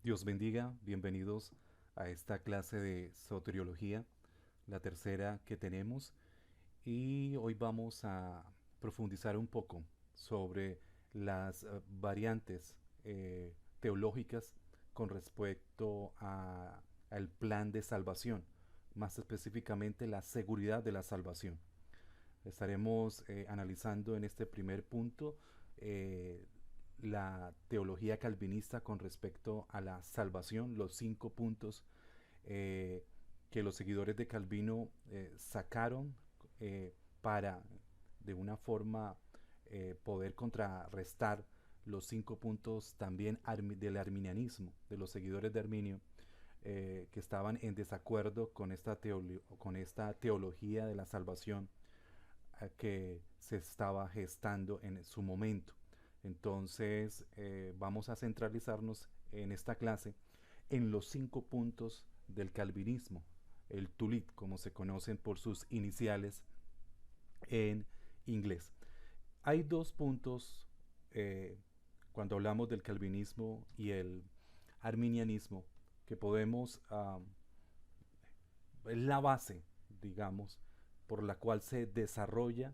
Dios bendiga, bienvenidos a esta clase de soteriología, la tercera que tenemos, y hoy vamos a profundizar un poco sobre las variantes teológicas con respecto al plan de salvación, más específicamente la seguridad de la salvación. Estaremos analizando en este primer punto eh, la teología calvinista con respecto a la salvación, los 5 puntos eh, que los seguidores de Calvino sacaron para de una forma poder contrarrestar los 5 puntos también del arminianismo, de los seguidores de Arminio, que estaban en desacuerdo con esta teología de la salvación que se estaba gestando en su momento. Entonces vamos a centralizarnos en esta clase en los 5 puntos del calvinismo, el TULIP, como se conocen por sus iniciales en inglés. Hay 2 puntos cuando hablamos del calvinismo y el arminianismo que podemos, es la base, digamos, por la cual se desarrolla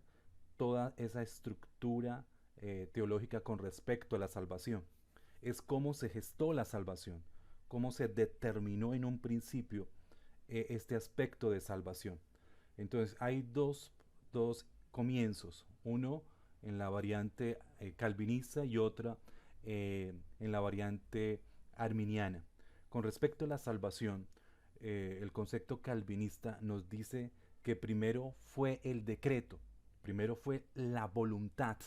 toda esa estructura teológica con respecto a la salvación. Es cómo se gestó la salvación, cómo se determinó en un principio este aspecto de salvación. Entonces hay dos comienzos, uno en la variante calvinista y otra en la variante arminiana. Con respecto a la salvación, el concepto calvinista nos dice que primero fue el decreto, primero fue la voluntad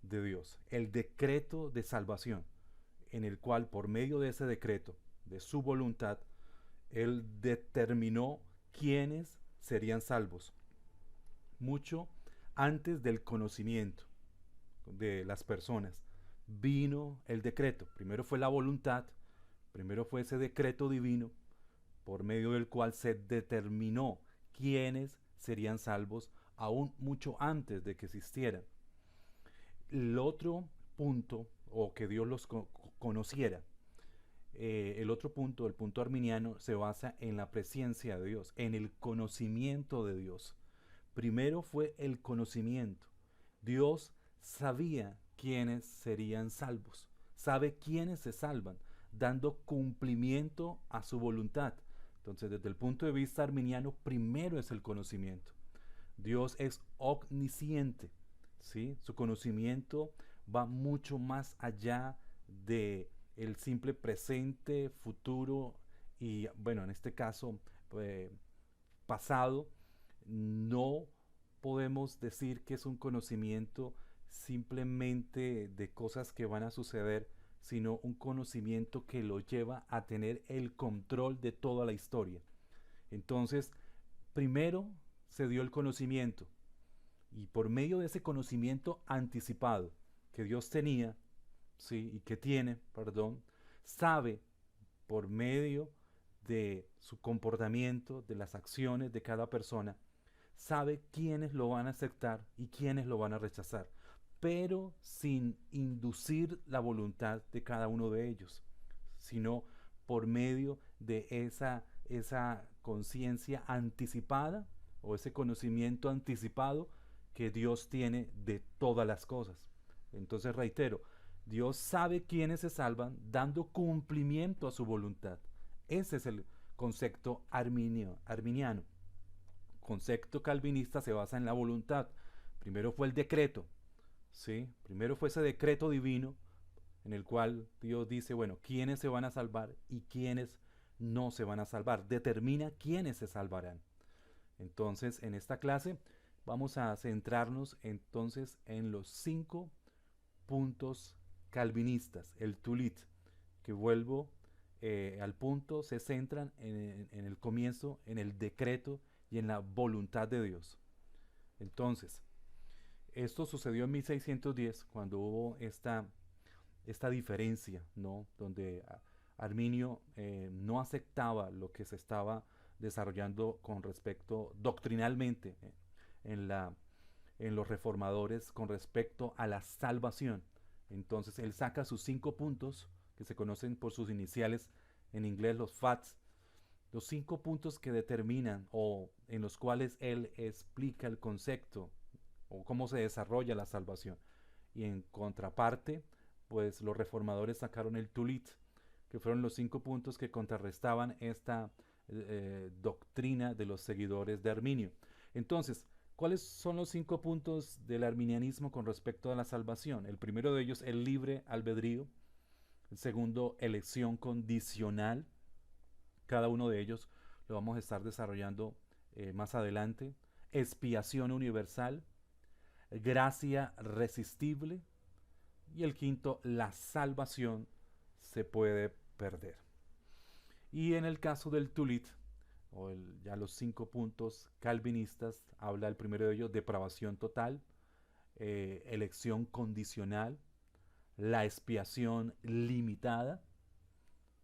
de Dios, el decreto de salvación, en el cual por medio de ese decreto, de su voluntad, Él determinó quiénes serían salvos, mucho antes del conocimiento de las personas. Vino el decreto, primero fue la voluntad, primero fue ese decreto divino, por medio del cual se determinó quiénes serían salvos aún mucho antes de que existieran. El otro punto, o que Dios los conociera, el otro punto, el punto arminiano, se basa en la presencia de Dios, en el conocimiento de Dios. Primero fue el conocimiento. Dios sabía quiénes serían salvos, sabe quiénes se salvan, dando cumplimiento a su voluntad. Entonces, desde el punto de vista arminiano, primero es el conocimiento. Dios es omnisciente, ¿sí? Su conocimiento va mucho más allá de el simple presente, futuro y, bueno, en este caso, eh, pasado. No podemos decir que es un conocimiento simplemente de cosas que van a suceder, sino un conocimiento que lo lleva a tener el control de toda la historia. Entonces, primero se dio el conocimiento, y por medio de ese conocimiento anticipado que Dios tenía, sí, y que tiene, perdón, sabe por medio de su comportamiento, de las acciones de cada persona, sabe quiénes lo van a aceptar y quiénes lo van a rechazar, pero sin inducir la voluntad de cada uno de ellos, sino por medio de esa conciencia anticipada o ese conocimiento anticipado que Dios tiene de todas las cosas. Entonces reitero, Dios sabe quiénes se salvan dando cumplimiento a su voluntad. Ese es el concepto arminiano. Concepto calvinista se basa en la voluntad. Primero fue el decreto, ¿sí? Primero fue ese decreto divino en el cual Dios dice, bueno, quiénes se van a salvar y quiénes no se van a salvar. Determina quiénes se salvarán. Entonces, en esta clase vamos a centrarnos entonces en los 5 puntos calvinistas, el tulit, que vuelvo al punto, se centran en el comienzo, en el decreto y en la voluntad de Dios. Entonces, esto sucedió en 1610, cuando hubo esta diferencia, ¿no? Donde Arminio no aceptaba lo que se estaba desarrollando con respecto doctrinalmente en, la, en los reformadores con respecto a la salvación. Entonces él saca sus 5 puntos que se conocen por sus iniciales, en inglés los FATS, los 5 puntos que determinan o en los cuales él explica el concepto o cómo se desarrolla la salvación. Y en contraparte, pues los reformadores sacaron el Tulit, que fueron los 5 puntos que contrarrestaban esta doctrina de los seguidores de Arminio. Entonces, ¿cuáles son los 5 puntos del arminianismo con respecto a la salvación? El primero de ellos, el libre albedrío. El segundo, elección condicional. Cada uno de ellos lo vamos a estar desarrollando más adelante. Expiación universal. Gracia resistible. Y el quinto, la salvación se puede perder. Y en el caso del Tulit, ya los 5 puntos calvinistas, habla el primero de ellos, depravación total, elección condicional, la expiación limitada,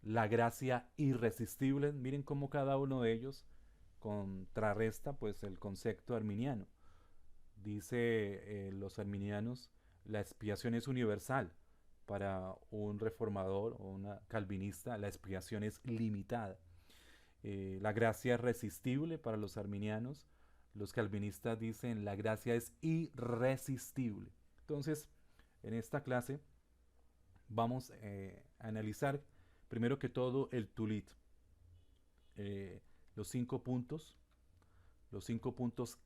la gracia irresistible. Miren cómo cada uno de ellos contrarresta pues el concepto arminiano. Dice los arminianos, la expiación es universal. Para un reformador o una calvinista, la expiación es limitada. La gracia es resistible para los arminianos. Los calvinistas dicen la gracia es irresistible. Entonces, en esta clase vamos a analizar primero que todo el Tulit. Los 5 puntos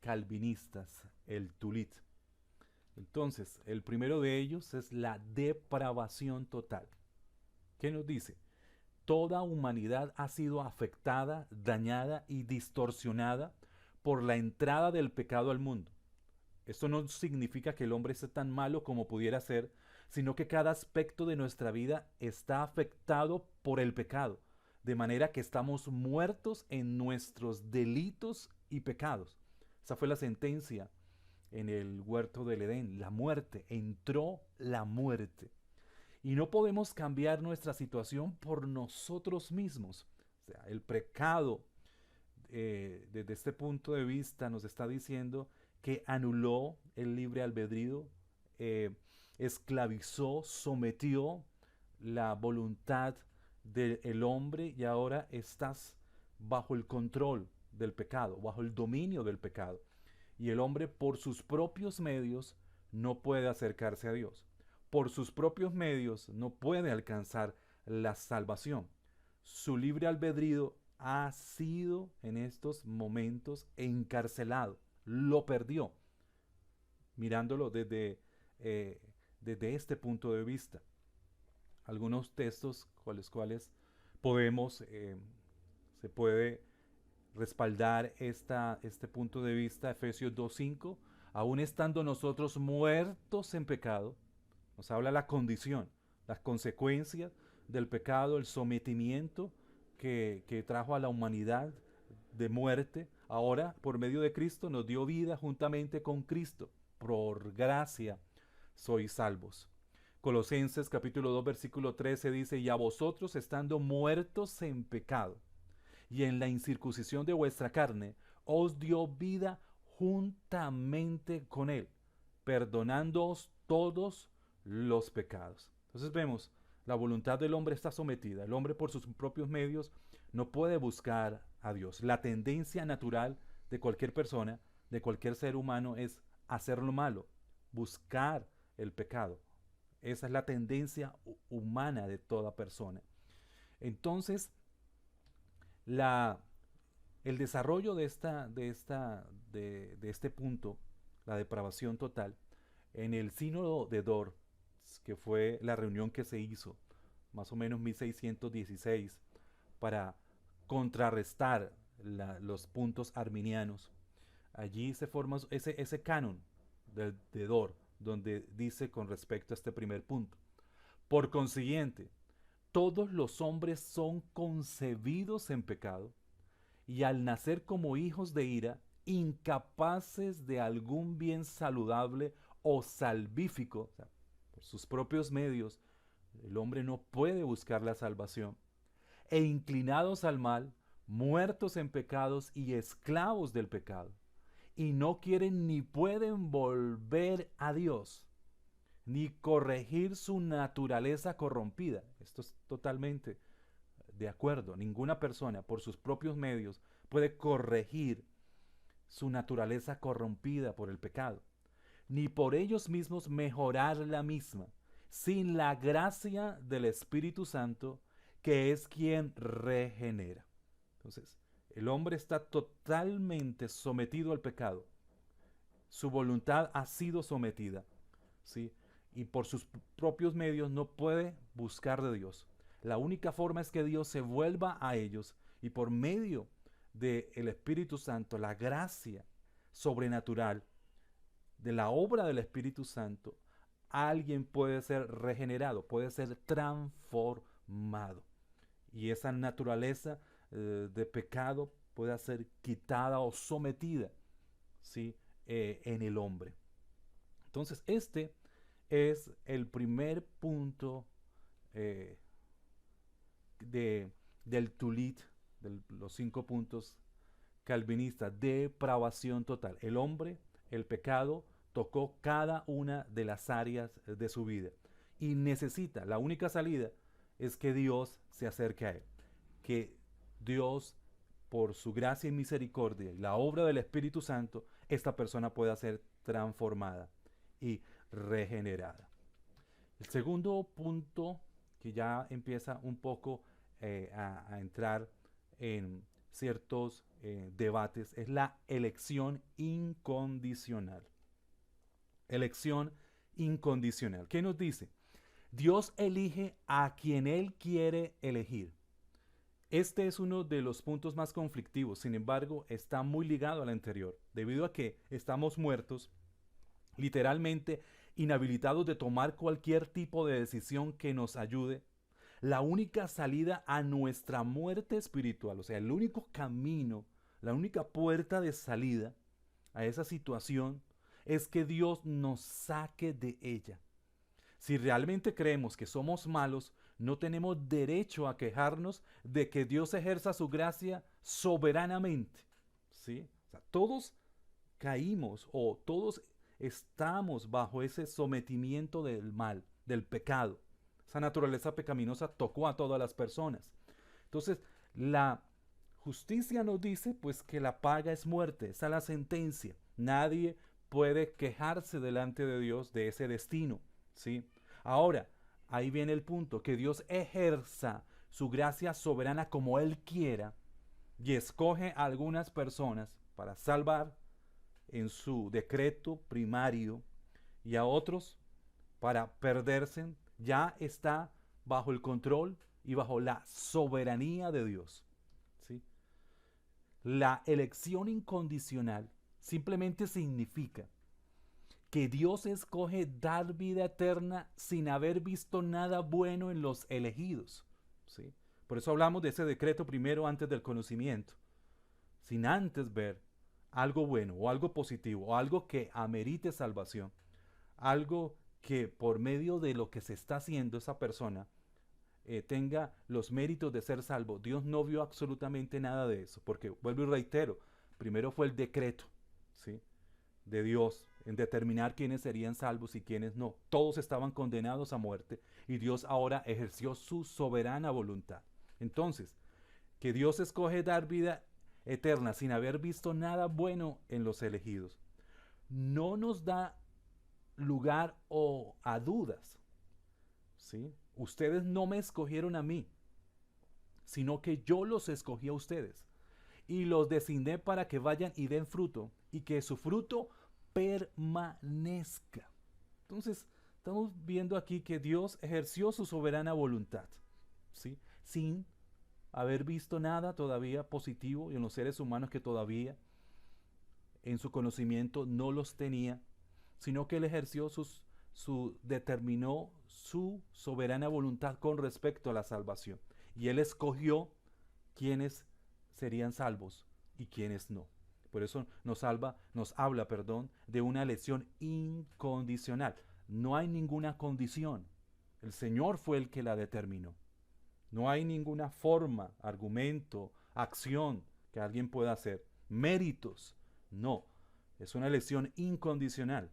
calvinistas, el Tulit. Entonces, el primero de ellos es la depravación total. ¿Qué nos dice? Toda humanidad ha sido afectada, dañada y distorsionada por la entrada del pecado al mundo. Esto no significa que el hombre sea tan malo como pudiera ser, sino que cada aspecto de nuestra vida está afectado por el pecado, de manera que estamos muertos en nuestros delitos y pecados. Esa fue la sentencia en el huerto del Edén, la muerte, entró la muerte. Y no podemos cambiar nuestra situación por nosotros mismos. O sea, el pecado, desde este punto de vista, nos está diciendo que anuló el libre albedrío, esclavizó, sometió la voluntad del hombre y ahora estás bajo el control del pecado, bajo el dominio del pecado. Y el hombre por sus propios medios no puede acercarse a Dios. Por sus propios medios no puede alcanzar la salvación. Su libre albedrío ha sido en estos momentos encarcelado. Lo perdió. Mirándolo desde este punto de vista. Algunos textos con los cuales se puede respaldar este punto de vista, Efesios 2:5, aún estando nosotros muertos en pecado, nos habla la condición, las consecuencias del pecado, el sometimiento que trajo a la humanidad de muerte. Ahora, por medio de Cristo, nos dio vida juntamente con Cristo. Por gracia sois salvos. Colosenses capítulo 2 versículo 13 dice, y a vosotros estando muertos en pecado y en la incircuncisión de vuestra carne, os dio vida juntamente con él, perdonándoos todos los pecados. Entonces vemos, la voluntad del hombre está sometida. El hombre por sus propios medios no puede buscar a Dios. La tendencia natural de cualquier persona, de cualquier ser humano, es hacer lo malo, buscar el pecado. Esa es la tendencia humana de toda persona. Entonces, el desarrollo de este punto, la depravación total, en el sínodo de Dort, que fue la reunión que se hizo más o menos 1616 para contrarrestar los puntos arminianos. Allí se forma ese canon de Dort, donde dice con respecto a este primer punto: por consiguiente, todos los hombres son concebidos en pecado y al nacer como hijos de ira, incapaces de algún bien saludable o salvífico. O sea, por sus propios medios, el hombre no puede buscar la salvación, e inclinados al mal, muertos en pecados y esclavos del pecado, y no quieren ni pueden volver a Dios. ni corregir su naturaleza corrompida. Esto es totalmente de acuerdo. Ninguna persona por sus propios medios puede corregir su naturaleza corrompida por el pecado, ni por ellos mismos mejorar la misma, sin la gracia del Espíritu Santo, que es quien regenera. Entonces, el hombre está totalmente sometido al pecado. Su voluntad ha sido sometida, ¿sí? Y por sus propios medios no puede buscar de Dios. La única forma es que Dios se vuelva a ellos y por medio del Espíritu Santo, la gracia sobrenatural de la obra del Espíritu Santo, alguien puede ser regenerado, puede ser transformado. Y esa naturaleza de pecado puede ser quitada o sometida, ¿sí? En el hombre. Entonces, este es el primer punto eh, del Tulit, de los 5 puntos calvinistas: depravación total. El hombre, el pecado, tocó cada una de las áreas de su vida y necesita, la única salida es que Dios se acerque a él, que Dios, por su gracia y misericordia y la obra del Espíritu Santo, esta persona pueda ser transformada y regenerada. El segundo punto, que ya empieza un poco a entrar en ciertos debates, es la elección incondicional. Elección incondicional. ¿Qué nos dice? Dios elige a quien Él quiere elegir. Este es uno de los puntos más conflictivos, sin embargo, está muy ligado al anterior, debido a que estamos muertos, literalmente inhabilitados de tomar cualquier tipo de decisión que nos ayude. La única salida a nuestra muerte espiritual, o sea, el único camino, la única puerta de salida a esa situación es que Dios nos saque de ella. Si realmente creemos que somos malos, no tenemos derecho a quejarnos de que Dios ejerza su gracia soberanamente, ¿sí? O sea, todos caímos o todos estamos bajo ese sometimiento del mal, del pecado. Esa naturaleza pecaminosa tocó a todas las personas. Entonces, la justicia nos dice pues que la paga es muerte, esa es la sentencia. Nadie puede quejarse delante de Dios de ese destino, ¿sí? Ahora, ahí viene el punto, que Dios ejerza su gracia soberana como Él quiera y escoge a algunas personas para salvar en su decreto primario y a otros para perderse, ya está bajo el control y bajo la soberanía de Dios, ¿sí? La elección incondicional simplemente significa que Dios escoge dar vida eterna sin haber visto nada bueno en los elegidos, ¿sí? Por eso hablamos de ese decreto primero antes del conocimiento, sin antes ver algo bueno o algo positivo o algo que amerite salvación, algo que por medio de lo que se está haciendo esa persona tenga los méritos de ser salvo. Dios no vio absolutamente nada de eso, porque vuelvo y reitero, primero fue el decreto, ¿sí?, de Dios en determinar quiénes serían salvos y quiénes no. Todos estaban condenados a muerte y Dios ahora ejerció su soberana voluntad. Entonces, que Dios escoge dar vida eterna sin haber visto nada bueno en los elegidos, no nos da lugar a dudas, ¿sí? Ustedes no me escogieron a mí, sino que yo los escogí a ustedes y los designé para que vayan y den fruto y que su fruto permanezca. Entonces, estamos viendo aquí que Dios ejerció su soberana voluntad, ¿sí?, sin haber visto nada todavía positivo en los seres humanos que todavía en su conocimiento no los tenía, sino que Él ejerció determinó su soberana voluntad con respecto a la salvación. Y Él escogió quiénes serían salvos y quiénes no. Por eso nos habla, de una elección incondicional. No hay ninguna condición. El Señor fue el que la determinó. No hay ninguna forma, argumento, acción que alguien pueda hacer. Méritos. No. Es una elección incondicional.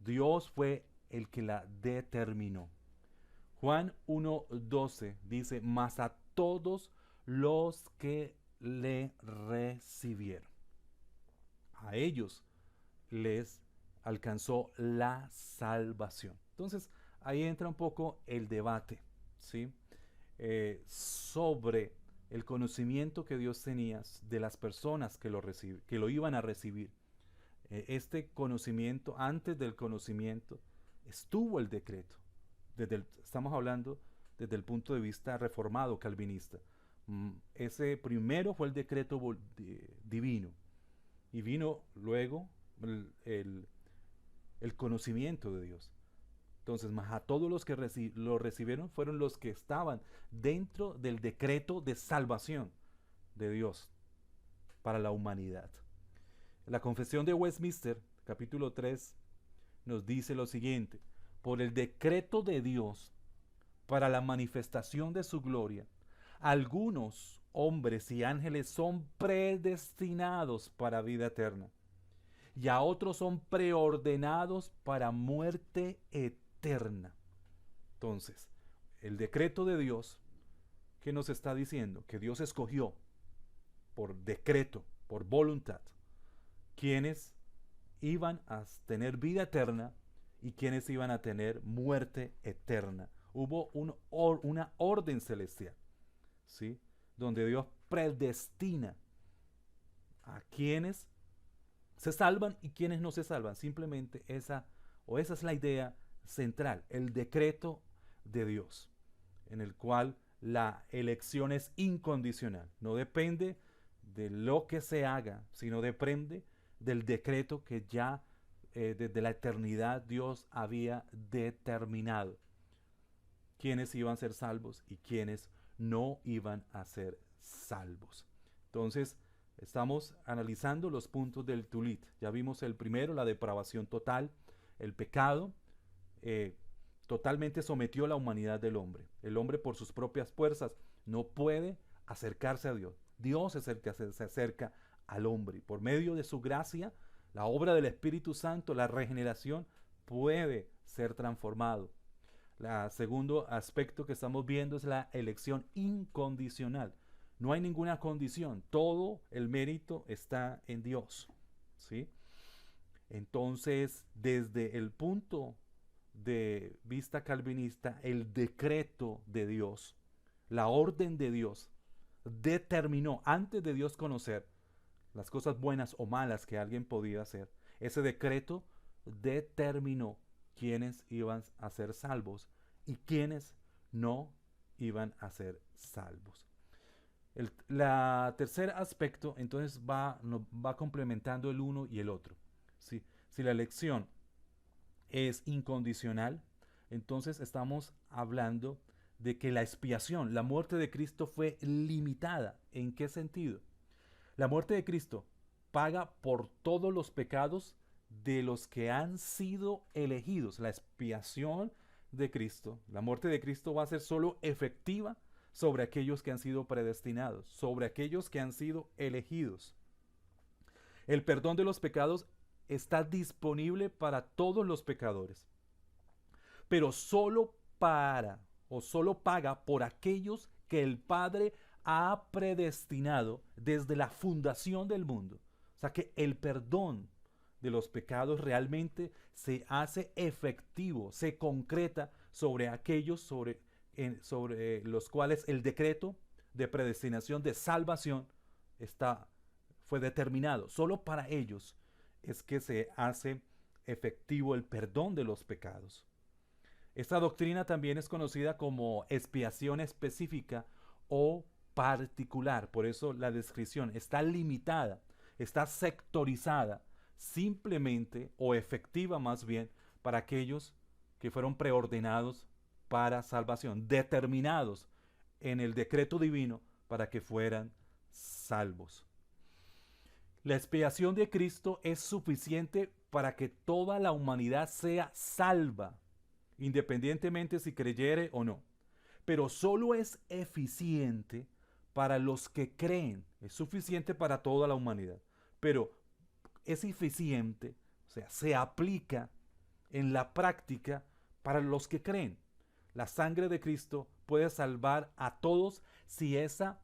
Dios fue el que la determinó. Juan 1:12 dice, mas a todos los que le recibieron, a ellos les alcanzó la salvación. Entonces, ahí entra un poco el debate, ¿sí? Sobre el conocimiento que Dios tenía de las personas que lo iban a recibir. Este conocimiento, antes del conocimiento, estuvo el decreto. Estamos hablando desde el punto de vista reformado, calvinista. Ese primero fue el decreto divino. Y vino luego el conocimiento de Dios. Entonces, más a todos los que lo recibieron fueron los que estaban dentro del decreto de salvación de Dios para la humanidad. La Confesión de Westminster, capítulo 3, nos dice lo siguiente: por el decreto de Dios para la manifestación de su gloria, algunos hombres y ángeles son predestinados para vida eterna, y a otros son preordenados para muerte eterna. Entonces, el decreto de Dios, ¿qué nos está diciendo? Que Dios escogió por decreto, por voluntad, quienes iban a tener vida eterna y quienes iban a tener muerte eterna. Hubo una orden celestial, ¿sí? Donde Dios predestina a quienes se salvan y quienes no se salvan. Simplemente esa es la idea central, el decreto de Dios, en el cual la elección es incondicional. No depende de lo que se haga, sino depende del decreto que ya desde la eternidad Dios había determinado quiénes iban a ser salvos y quiénes no iban a ser salvos. Entonces, estamos analizando los puntos del Tulit. Ya vimos el primero, la depravación total, el pecado totalmente sometió a la humanidad del hombre. El hombre por sus propias fuerzas no puede acercarse a Dios. Dios es el que se acerca al hombre. Por medio de su gracia, la obra del Espíritu Santo, la regeneración, puede ser transformado. El segundo aspecto que estamos viendo es la elección incondicional. No hay ninguna condición, todo el mérito está en Dios, ¿sí? Entonces, desde el punto de vista calvinista, el decreto de Dios, la orden de Dios, determinó, antes de Dios conocer las cosas buenas o malas que alguien podía hacer, ese decreto determinó quiénes iban a ser salvos y quiénes no iban a ser salvos. El tercer aspecto entonces va complementando el uno y el otro. Si la elección es incondicional, entonces estamos hablando de que la expiación, la muerte de Cristo fue limitada. ¿En qué sentido? La muerte de Cristo paga por todos los pecados de los que han sido elegidos. La expiación de Cristo, la muerte de Cristo va a ser solo efectiva sobre aquellos que han sido predestinados, sobre aquellos que han sido elegidos. El perdón de los pecados está disponible para todos los pecadores, pero solo paga por aquellos que el Padre ha predestinado desde la fundación del mundo. O sea que el perdón de los pecados realmente se hace efectivo, se concreta sobre aquellos sobre los cuales el decreto de predestinación de salvación fue determinado. Solo para ellos es que se hace efectivo el perdón de los pecados. Esta doctrina también es conocida como expiación específica o particular. Por eso la descripción está limitada, está sectorizada, simplemente o efectiva más bien para aquellos que fueron preordenados para salvación, determinados en el decreto divino para que fueran salvos. La expiación de Cristo es suficiente para que toda la humanidad sea salva, independientemente si creyere o no. Pero solo es eficiente para los que creen. Es suficiente para toda la humanidad. Pero es eficiente, o sea, se aplica en la práctica para los que creen. La sangre de Cristo puede salvar a todos si esa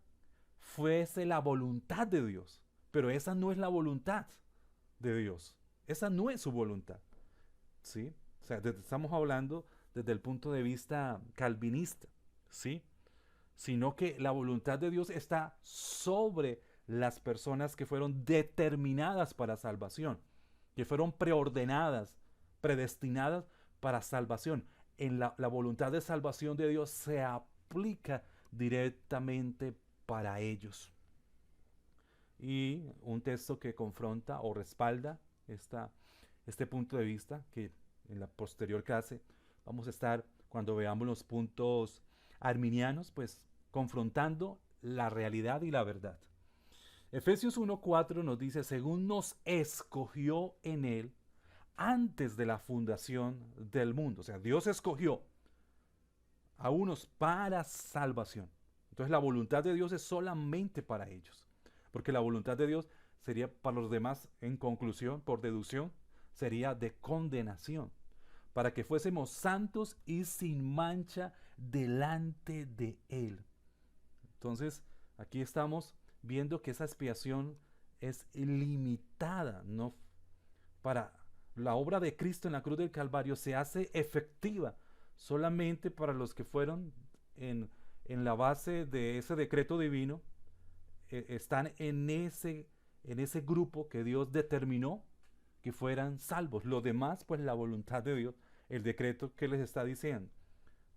fuese la voluntad de Dios. Pero esa no es la voluntad de Dios. Esa no es su voluntad. ¿Sí? O sea, estamos hablando desde el punto de vista calvinista. ¿Sí? Sino que la voluntad de Dios está sobre las personas que fueron determinadas para salvación, que fueron preordenadas, predestinadas para salvación. En la voluntad de salvación de Dios se aplica directamente para ellos. Y un texto que confronta o respalda este punto de vista, que en la posterior clase vamos a estar, cuando veamos los puntos arminianos, pues confrontando la realidad y la verdad. Efesios 1:4 nos dice, según nos escogió en él antes de la fundación del mundo. O sea, Dios escogió a unos para salvación. Entonces la voluntad de Dios es solamente para ellos. Porque la voluntad de Dios sería para los demás, en conclusión, por deducción, sería de condenación. Para que fuésemos santos y sin mancha delante de Él. Entonces, aquí estamos viendo que esa expiación es ilimitada, ¿no? Para la obra de Cristo en la cruz del Calvario se hace efectiva solamente para los que fueron en la base de ese decreto divino, están en ese grupo que Dios determinó que fueran salvos. Los demás, pues la voluntad de Dios, el decreto que les está diciendo,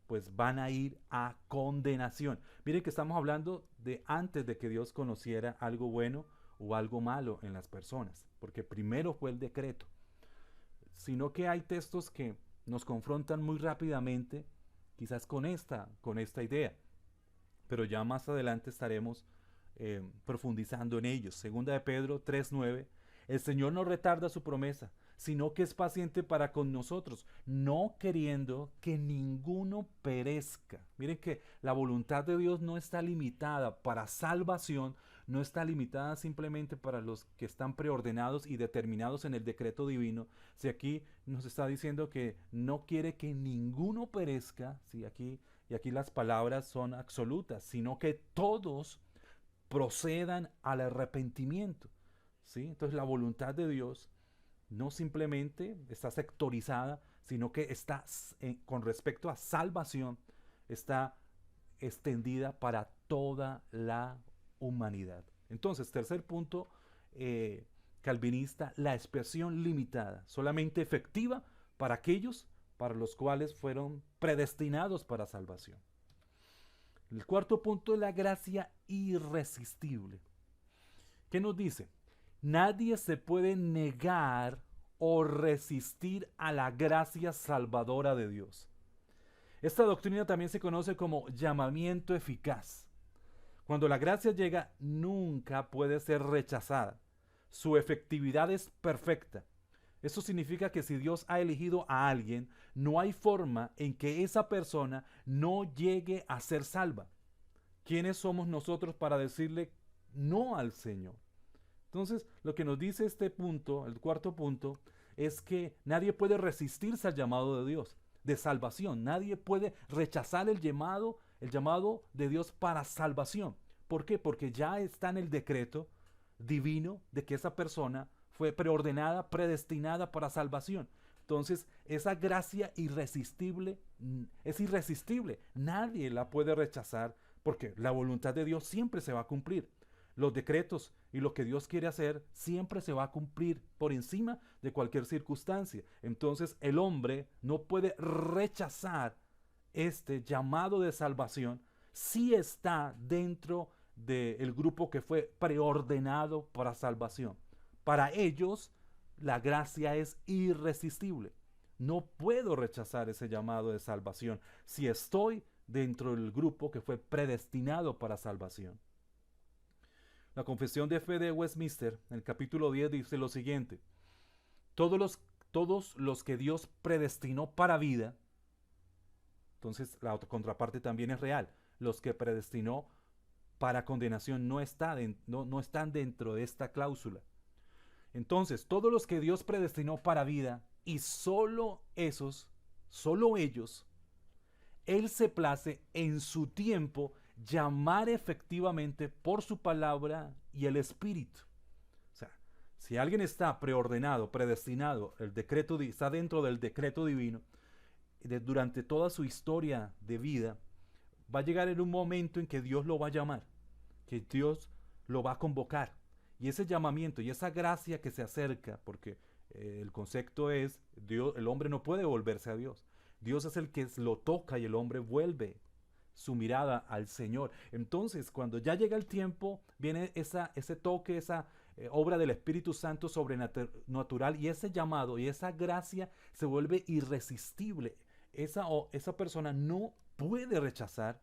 pues van a ir a condenación. Miren que estamos hablando de antes de que Dios conociera algo bueno o algo malo en las personas, porque primero fue el decreto. Sino que hay textos que nos confrontan muy rápidamente, quizás con esta idea, pero ya más adelante estaremos profundizando en ellos. Segunda de Pedro 3:9, el Señor no retarda su promesa, sino que es paciente para con nosotros, no queriendo que ninguno perezca. Miren que la voluntad de Dios no está limitada para salvación, no está limitada simplemente para los que están preordenados y determinados en el decreto divino. Si aquí nos está diciendo que no quiere que ninguno perezca, si aquí las palabras son absolutas, sino que todos procedan al arrepentimiento. ¿Sí? Entonces la voluntad de Dios no simplemente está sectorizada, sino que está, con respecto a salvación, está extendida para toda la humanidad. Entonces, tercer punto calvinista, la expiación limitada, solamente efectiva para aquellos para los cuales fueron predestinados para salvación. El cuarto punto es la gracia irresistible. ¿Qué nos dice? Nadie se puede negar o resistir a la gracia salvadora de Dios. Esta doctrina también se conoce como llamamiento eficaz. Cuando la gracia llega, nunca puede ser rechazada. Su efectividad es perfecta. Eso significa que si Dios ha elegido a alguien, no hay forma en que esa persona no llegue a ser salva. ¿Quiénes somos nosotros para decirle no al Señor? Entonces, lo que nos dice este punto, el cuarto punto, es que nadie puede resistirse al llamado de Dios, de salvación. Nadie puede rechazar el llamado de Dios para salvación. ¿Por qué? Porque ya está en el decreto divino de que esa persona fue preordenada, predestinada para salvación. Entonces, esa gracia irresistible es irresistible. Nadie la puede rechazar porque la voluntad de Dios siempre se va a cumplir. Los decretos y lo que Dios quiere hacer siempre se va a cumplir por encima de cualquier circunstancia. Entonces el hombre no puede rechazar este llamado de salvación si está dentro del grupo que fue preordenado para salvación. Para ellos la gracia es irresistible. No puedo rechazar ese llamado de salvación si estoy dentro del grupo que fue predestinado para salvación. La Confesión de Fe de Westminster, en el capítulo 10, dice lo siguiente: todos los que Dios predestinó para vida, entonces la otra contraparte también es real, los que predestinó para condenación no están dentro de esta cláusula. Entonces, todos los que Dios predestinó para vida, y solo esos, solo ellos, Él se place en su tiempo llamar efectivamente por su palabra y el Espíritu. O sea, si alguien está preordenado, predestinado, el decreto está dentro del decreto divino, durante toda su historia de vida, va a llegar en un momento en que Dios lo va a llamar, que Dios lo va a convocar. Y ese llamamiento y esa gracia que se acerca, porque el concepto es, Dios, el hombre no puede volverse a Dios. Dios es el que lo toca y el hombre vuelve su mirada al Señor. Entonces, cuando ya llega el tiempo, viene ese toque, esa obra del Espíritu Santo sobrenatural, y ese llamado y esa gracia se vuelve irresistible. Esa persona no puede rechazar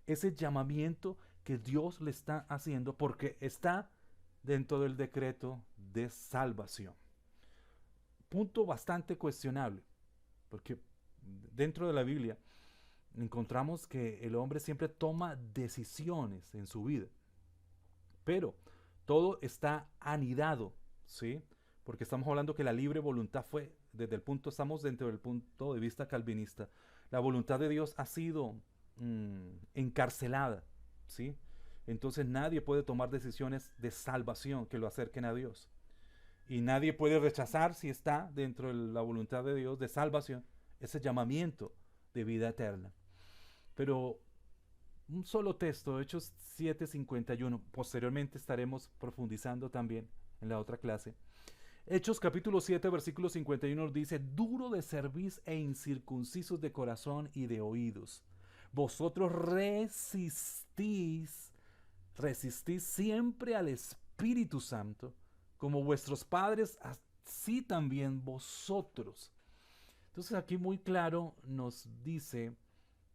ese llamamiento que Dios le está haciendo porque está dentro del decreto de salvación. Punto bastante cuestionable, porque dentro de la Biblia encontramos que el hombre siempre toma decisiones en su vida, pero todo está anidado, ¿sí? Porque estamos hablando que la libre voluntad fue, estamos dentro del punto de vista calvinista, la voluntad de Dios ha sido encarcelada, ¿sí? Entonces nadie puede tomar decisiones de salvación que lo acerquen a Dios. Y nadie puede rechazar, si está dentro de la voluntad de Dios de salvación, ese llamamiento de vida eterna. Pero un solo texto, Hechos 7:51, posteriormente estaremos profundizando también en la otra clase. Hechos capítulo 7, versículo 51 dice: duro de cerviz e incircuncisos de corazón y de oídos, vosotros resistís siempre al Espíritu Santo, como vuestros padres, así también vosotros. Entonces aquí muy claro nos dice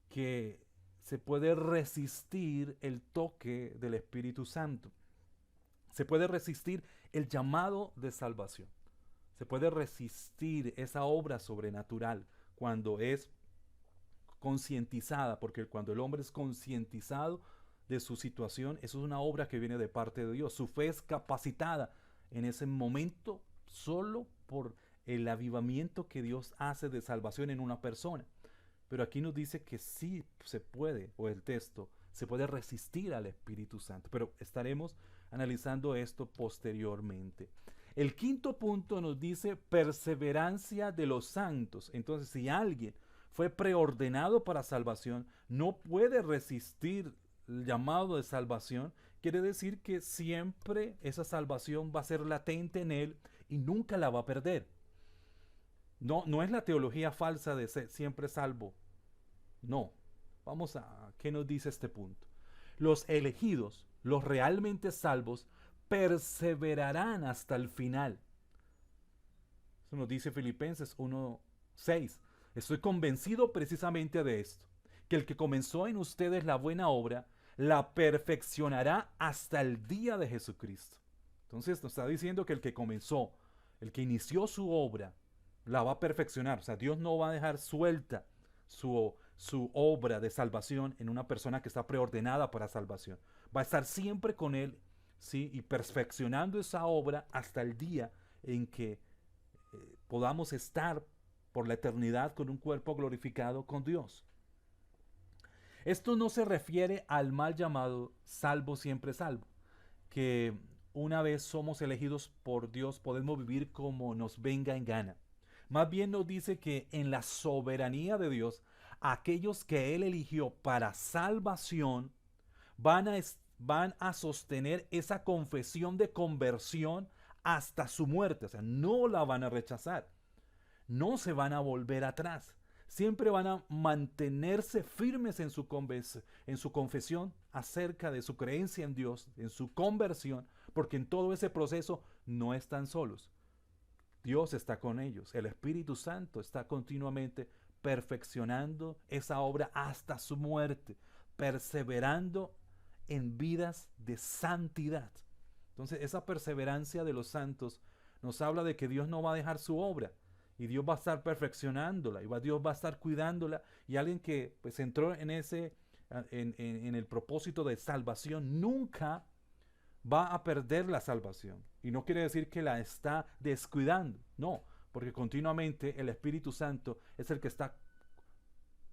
que se puede resistir el toque del Espíritu Santo. Se puede resistir el llamado de salvación. Se puede resistir esa obra sobrenatural cuando es concientizada, porque cuando el hombre es concientizado de su situación, eso es una obra que viene de parte de Dios. Su fe es capacitada en ese momento solo por el avivamiento que Dios hace de salvación en una persona. Pero aquí nos dice que sí se puede, o el texto, se puede resistir al Espíritu Santo. Pero estaremos analizando esto posteriormente. El quinto punto nos dice perseverancia de los santos. Entonces, si alguien fue preordenado para salvación, no puede resistir el llamado de salvación, quiere decir que siempre esa salvación va a ser latente en él y nunca la va a perder. No es la teología falsa de ser siempre salvo. No. Vamos a qué nos dice este punto. Los elegidos, los realmente salvos, perseverarán hasta el final. Eso nos dice Filipenses 1:6. Estoy convencido precisamente de esto, que el que comenzó en ustedes la buena obra, la perfeccionará hasta el día de Jesucristo. Entonces nos está diciendo que el que comenzó, el que inició su obra, la va a perfeccionar. O sea, Dios no va a dejar suelta su obra de salvación en una persona que está preordenada para salvación. Va a estar siempre con él, ¿sí? Y perfeccionando esa obra hasta el día en que podamos estar por la eternidad con un cuerpo glorificado con Dios. Esto no se refiere al mal llamado salvo siempre salvo, que una vez somos elegidos por Dios podemos vivir como nos venga en gana. Más bien nos dice que en la soberanía de Dios, aquellos que Él eligió para salvación van a sostener esa confesión de conversión hasta su muerte. O sea, no la van a rechazar. No se van a volver atrás. Siempre van a mantenerse firmes en su confesión acerca de su creencia en Dios, en su conversión, porque en todo ese proceso no están solos. Dios está con ellos. El Espíritu Santo está continuamente perfeccionando esa obra hasta su muerte, perseverando en vidas de santidad. Entonces, esa perseverancia de los santos nos habla de que Dios no va a dejar su obra y Dios va a estar perfeccionándola y Dios va a estar cuidándola, y alguien que pues entró en el propósito de salvación nunca va a perder la salvación. Y no quiere decir que la está descuidando, no, porque continuamente el Espíritu Santo es el que está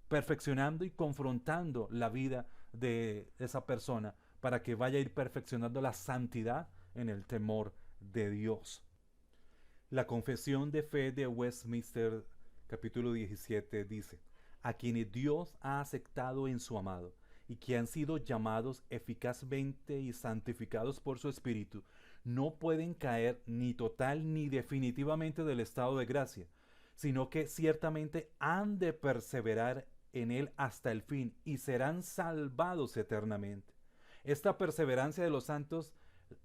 perfeccionando y confrontando la vida de esa persona para que vaya a ir perfeccionando la santidad en el temor de Dios. La Confesión de Fe de Westminster, capítulo 17, dice: a quienes Dios ha aceptado en su amado y que han sido llamados eficazmente y santificados por su Espíritu, no pueden caer ni total ni definitivamente del estado de gracia, sino que ciertamente han de perseverar en él hasta el fin y serán salvados eternamente. Esta perseverancia de los santos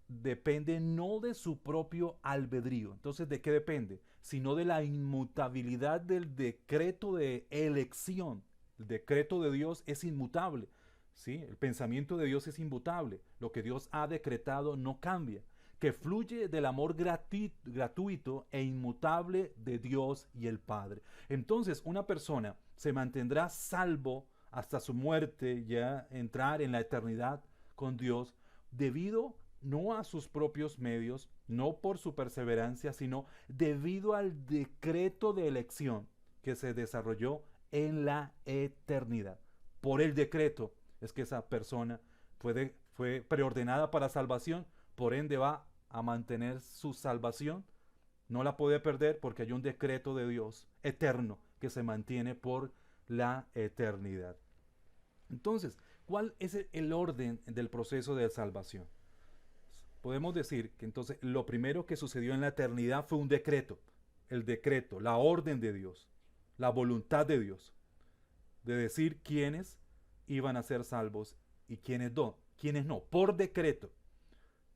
depende no de su propio albedrío. Entonces, ¿de qué depende? Sino de la inmutabilidad del decreto de elección. El decreto de Dios es inmutable, ¿sí? El pensamiento de Dios es inmutable. Lo que Dios ha decretado no cambia, que fluye del amor gratuito e inmutable de Dios y el Padre. Entonces, una persona se mantendrá salvo hasta su muerte, ya entrar en la eternidad con Dios, debido no a sus propios medios, no por su perseverancia, sino debido al decreto de elección que se desarrolló en la eternidad. Por el decreto es que esa persona fue preordenada para salvación, por ende va a mantener su salvación, no la puede perder porque hay un decreto de Dios eterno que se mantiene por la eternidad. Entonces, ¿cuál es el orden del proceso de salvación? Podemos decir que entonces lo primero que sucedió en la eternidad fue un decreto, el decreto, la orden de Dios, la voluntad de Dios, de decir quiénes iban a ser salvos y quiénes no, por decreto.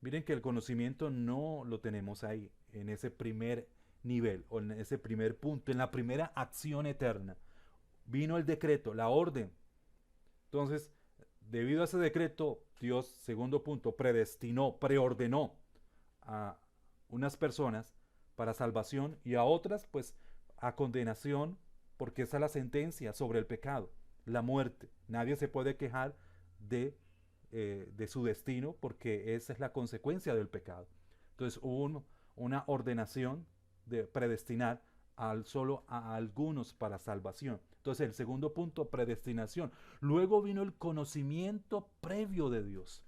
Miren que el conocimiento no lo tenemos ahí, en ese primer nivel, o en ese primer punto, en la primera acción eterna. Vino el decreto, la orden. Entonces, debido a ese decreto, Dios, segundo punto, preordenó a unas personas para salvación y a otras, pues, a condenación, porque esa es la sentencia sobre el pecado, la muerte. Nadie se puede quejar de su destino porque esa es la consecuencia del pecado. Entonces hubo una ordenación de predestinar solo a algunos para salvación. Entonces el segundo punto, predestinación. Luego vino el conocimiento previo de Dios.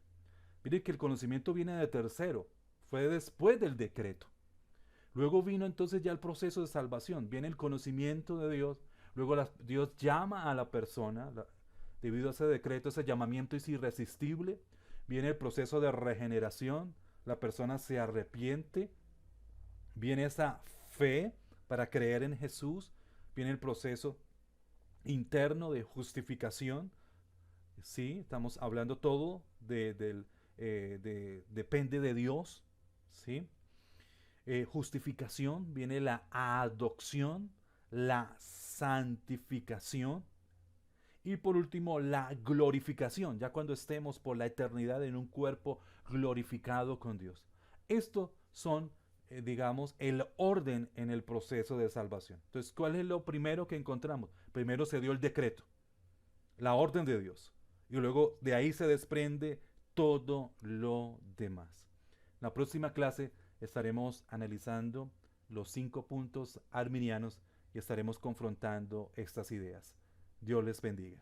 Miren que el conocimiento viene de tercero, fue después del decreto. Luego vino entonces ya el proceso de salvación, viene el conocimiento de Dios, luego Dios llama a la persona, debido a ese decreto, ese llamamiento es irresistible, viene el proceso de regeneración, la persona se arrepiente, viene esa fe para creer en Jesús, viene el proceso interno de justificación, ¿sí? Estamos hablando todo depende de Dios, ¿sí? Justificación, viene la adopción, la santificación y por último la glorificación, ya cuando estemos por la eternidad en un cuerpo glorificado con Dios. Estos son, digamos, el orden en el proceso de salvación. Entonces, ¿cuál es lo primero que encontramos? Primero se dio el decreto, la orden de Dios, y luego de ahí se desprende todo lo demás. En la próxima clase estaremos analizando los 5 puntos arminianos y estaremos confrontando estas ideas. Dios les bendiga.